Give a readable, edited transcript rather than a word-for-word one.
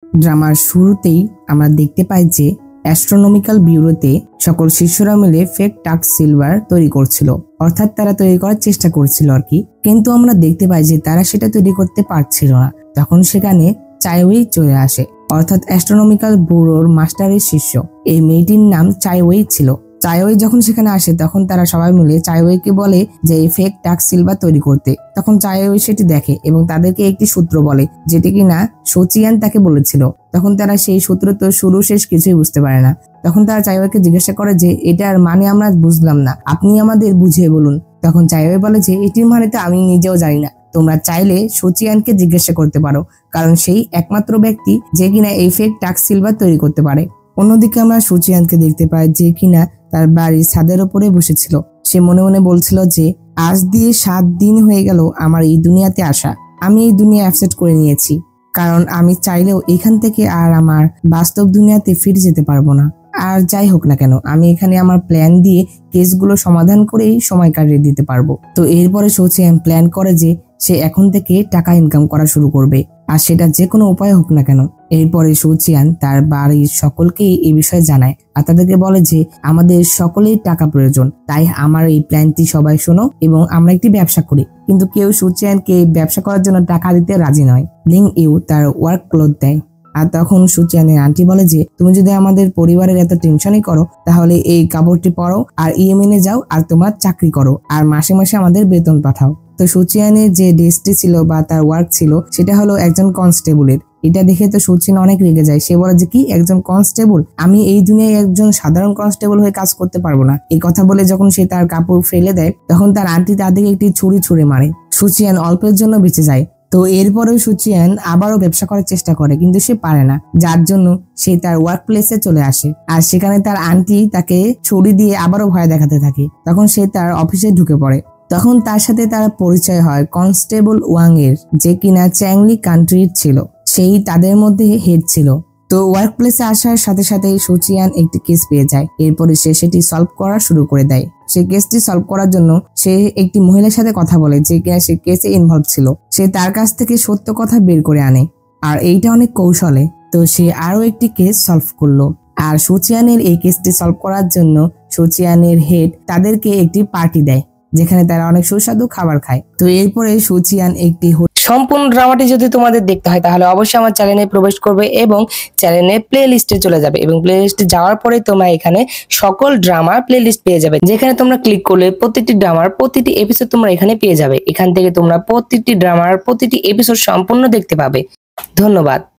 ড্রামার শুরুতেই আমরা দেখতে পাই যে অ্যাস্ট্রোনমিক্যাল ব্যুরোতে সকল শিষ্যরা মিলে ফেক টাক সিলভার তৈরি করছিল, অর্থাৎ তারা তৈরি করার চেষ্টা করছিল আর কি। কিন্তু আমরা দেখতে পাই যে তারা সেটা তৈরি করতে পারছিল না। তখন সেখানে চাইওয়েই চলে আসে, অর্থাৎ অ্যাস্ট্রোনমিক্যাল ব্যুরোর মাস্টারের শিষ্য। এই মেয়েটির নাম চাইওয়েই ছিল। চাইওয়ে যখন সেখানে আসে তখন তারা সবাই মিলে চাইওয়েকে বলে যে এই ফেক টাক সিলভার তৈরি করতে। তখন চাইওয়ে সেটি দেখে এবং তাদেরকে একটি সূত্র বলে, যেটি কিনা সোচিয়ান তাকে বলেছিল। তখন তারা সেই সূত্র তো শুরু শেষ কিছুই বুঝতে পারে না। তখন তারা চাইওয়েকে জিজ্ঞাসা করে যে এটার মানে আমরা বুঝলাম না, আপনি আমাদের বুঝিয়ে বলুন। তখন চাইওয়ে বলে যে এটির মানে তো আমি নিজেও জানি না, তোমরা চাইলে সোচিয়ানকে জিজ্ঞাসা করতে পারো, কারণ সেই একমাত্র ব্যক্তি যে কিনা এই ফেক টাক সিলভার তৈরি করতে পারে। অন্যদিকে আমরা সোচিয়ানকে দেখতে পাই যে কিনা তার বাড়ির ছাদের উপরে বসেছিল। সে মনে মনে বলছিল যে আজ দিয়ে 7 দিন হয়ে গেল আমার এই দুনিয়াতে আসা। আমি এই দুনিয়া অ্যাকসেপ্ট করে নিয়েছি, কারণ আমি চাইলেও এখান থেকে আর আমার বাস্তব দুনিয়াতে ফিরে যেতে পারবো না। আর যাই হোক না কেন, আমি এখানে আমার প্ল্যান দিয়ে কেসগুলো সমাধান করেই সময় কাটিয়ে দিতে পারবো। তো এরপরে সোচিয়ান প্ল্যান করে যে সে এখন থেকে টাকা ইনকাম করা শুরু করবে, আর সেটা যে কোনো উপায় হোক না কেন। এরপরে সোচিয়ান তার বাড়ির সকলকে এই বিষয়ে জানায় আর তাদেরকে বলে যে আমাদের সকলেই টাকা প্রয়োজন, তাই আমার এই প্ল্যানটি সবাই শোনো এবং আমরা একটি ব্যবসা করি। কিন্তু কেউ সোচিয়ানকে ব্যবসা করার জন্য টাকা দিতে রাজি নয়। লিং ইউ তার ওয়ার্ক ক্লোথ দেয়। আর তখন সোচিয়ানের আন্টি বলে যে তুমি যদি আমাদের পরিবারের এত টেনশনই করো তাহলে এই কাপড়টি পরো আর ইয়েমেনে যাও আর তোমার চাকরি করো আর মাসে মাসে আমাদের বেতন পাঠাও। তো সোচিয়ানের যে ড্রেসটি ছিল বা তার ওয়ার্ক ছিল সেটা হলো একজন কনস্টেবলের। এটা দেখে তো সোচিয়ান অনেক রেগে যায়। সে বলে যে কি, একজন কনস্টেবল? আমি এই দুনিয়ায় একজন সাধারণ কনস্টেবল হয়ে কাজ করতে পারবো না। এই কথা বলে যখন সে তার কাপড় ফেলে দেয় তখন তার আন্টি তাদেরকে একটি ছুরি ছুঁড়ে মারে। সোচিয়ান অল্পের জন্য বেঁচে যায়। তো এরপরেও সোচিয়ান আবারও ব্যবসা করার চেষ্টা করে, কিন্তু সে পারে না, যার জন্য সে তার ওয়ার্ক প্লেসে চলে আসে। আর সেখানে তার আন্টি তাকে ছুরি দিয়ে আবারও ভয় দেখাতে থাকে। তখন সে তার অফিসে ঢুকে পড়ে। তখন তার সাথে তার পরিচয় হয় কনস্টেবল ওয়াং এর, যে কিনা চ্যাংলি কান্ট্রির ছিল। সেই তাদের মধ্যে হেড ছিল। তো ওয়ার্ক প্লেসে আসার সাথে সাথে সোচিয়ান একটি কেস পেয়ে যায়। এরপরে সে সেটি সলভ করা শুরু করে দেয়। সে কেসটি সলভ করার জন্য সে একটি মহিলার সাথে কথা বলে যে কিনা সে কেসে ইনভলভ ছিল। সে তার কাছ থেকে সত্য কথা বের করে আনে, আর এইটা অনেক কৌশলে। তো সে আরো একটি কেস সলভ করলো। আর সোচিয়ানের এই কেসটি সলভ করার জন্য সোচিয়ানের হেড তাদেরকে একটি পার্টি দেয়, যেখানে তারা অনেক সুস্বাদু খাবার খায়। তো এরপরে সোচিয়ান একটি সম্পূর্ণ ড্রামাটি যদি তোমাদের দেখতে হয় তাহলে অবশ্যই আমার চ্যানেলে প্রবেশ করবে এবং চ্যানেলে প্লে লিস্টে চলে যাবে, এবং প্লে লিস্টে যাওয়ার পরে তোমরা এখানে সকল ড্রামার প্লে লিস্ট পেয়ে যাবে, যেখানে তোমরা ক্লিক করলে প্রতিটি ড্রামার প্রতিটি এপিসোড তোমরা এখানে পেয়ে যাবে। এখান থেকে তোমরা প্রতিটি ড্রামার প্রতিটি এপিসোড সম্পূর্ণ দেখতে পাবে। ধন্যবাদ।